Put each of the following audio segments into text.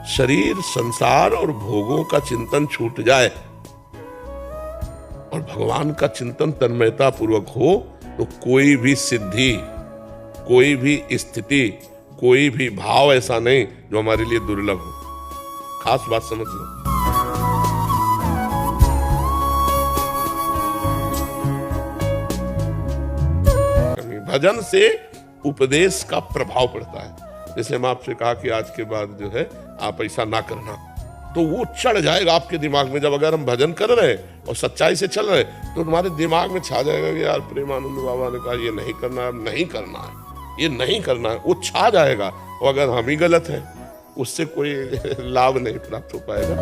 शरीर, संसार और भोगों का चिंतन छूट जाए और भगवान का चिंतन तन्मयता पूर्वक हो तो कोई भी सिद्धि, कोई भी स्थिति, कोई भी भाव ऐसा नहीं जो हमारे लिए दुर्लभ हो। खास बात समझ लो। भजन से उपदेश का प्रभाव पड़ता है। जैसे हम आपसे कहा कि आज के बाद जो है आप ऐसा ना करना, तो वो चढ़ जाएगा आपके दिमाग में। जब अगर हम भजन कर रहे हैं और सच्चाई से चल रहे हैं तो तुम्हारे दिमाग में छा जाएगा कि यार प्रेमानंद बाबा ने कहा ये नहीं करना है, नहीं करना है, ये नहीं करना है, वो छा जाएगा। और अगर हम ही गलत हैं उससे कोई लाभ नहीं प्राप्त हो पाएगा।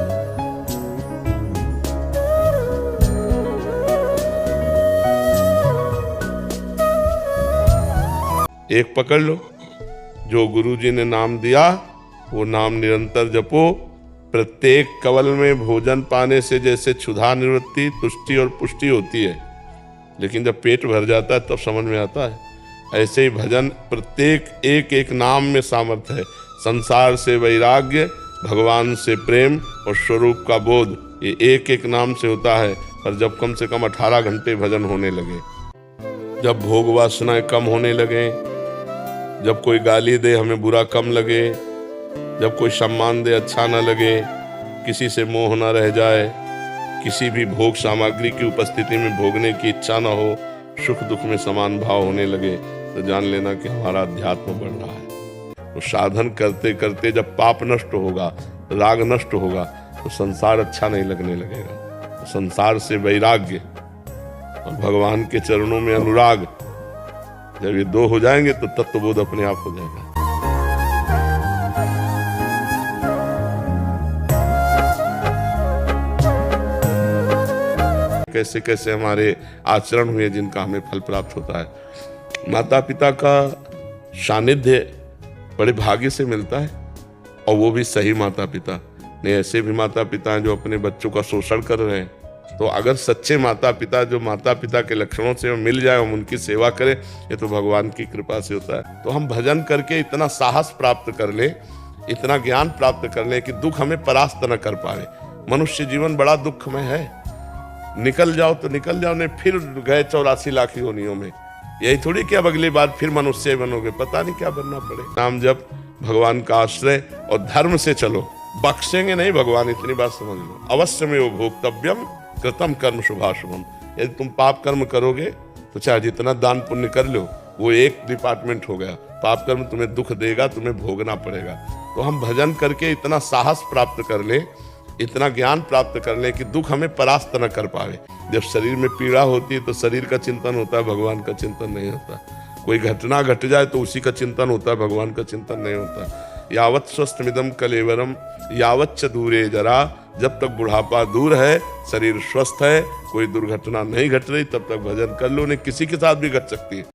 एक पकड़ लो, जो गुरुजी ने नाम दिया वो नाम निरंतर जपो। प्रत्येक कवल में भोजन पाने से जैसे क्षुधा निवृत्ति, तुष्टि और पुष्टि होती है, लेकिन जब पेट भर जाता है तब समझ में आता है। ऐसे ही भजन, प्रत्येक एक एक नाम में सामर्थ्य है। संसार से वैराग्य, भगवान से प्रेम और स्वरूप का बोध, ये एक एक नाम से होता है। पर जब कम से कम 18 घंटे भजन होने लगे, जब भोग वासनाएं कम होने लगे, जब कोई गाली दे हमें बुरा कम लगे, जब कोई सम्मान दे अच्छा न लगे, किसी से मोह न रह जाए, किसी भी भोग सामग्री की उपस्थिति में भोगने की इच्छा न हो, सुख दुख में समान भाव होने लगे, तो जान लेना कि हमारा अध्यात्म बढ़ रहा है। तो साधन करते करते जब पाप नष्ट होगा, राग नष्ट होगा, तो संसार अच्छा नहीं लगने लगेगा। तो संसार से वैराग्य और भगवान के चरणों में अनुराग, जब ये दो हो जाएंगे तो तत्वबोध अपने आप हो जाएगा। कैसे कैसे हमारे आचरण हुए जिनका हमें फल प्राप्त होता है। माता पिता का सानिध्य बड़े भाग्य से मिलता है, और वो भी सही माता पिता। नहीं, ऐसे भी माता पिता हैं जो अपने बच्चों का शोषण कर रहे हैं। तो अगर सच्चे माता पिता, जो माता पिता के लक्षणों से मिल जाए, हम उनकी सेवा करें, ये तो भगवान की कृपा से होता है। तो हम भजन करके इतना साहस प्राप्त कर लें, इतना ज्ञान प्राप्त कर लें कि दुख हमें परास्त न कर पाए। मनुष्य जीवन बड़ा दुखमय है। निकल जाओ तो निकल जाओ, नहीं फिर गए 84 लाख योनियों में। यही थोड़ी कि अब अगली बार फिर मनुष्य बनोगे, पता नहीं क्या बनना पड़े। नाम जप, भगवान का आश्रय और धर्म से चलो। बख्शेंगे नहीं भगवान, इतनी बात समझ लो। अवश्य में वो भोक्तव्यम कृतम कर्म शुभाशुभम। यदि तुम पाप कर्म करोगे तो चाहे जितना दान पुण्य कर लो, वो एक डिपार्टमेंट हो गया। पाप कर्म तुम्हें दुख देगा, तुम्हें भोगना पड़ेगा। तो हम भजन करके इतना साहस प्राप्त कर ले, इतना ज्ञान प्राप्त कर ले कि दुख हमें परास्त न कर पावे। जब शरीर में पीड़ा होती है तो शरीर का चिंतन होता है, भगवान का चिंतन नहीं होता। कोई घटना घट जाए तो उसी का चिंतन होता है, भगवान का चिंतन नहीं होता। यावत् स्वस्थमिदं कलेवरम यावच्च दूरे जरा। जब तक बुढ़ापा दूर है, शरीर स्वस्थ है, कोई दुर्घटना नहीं घट रही, तब तक भजन कर लो। नहीं किसी के साथ भी घट सकती है।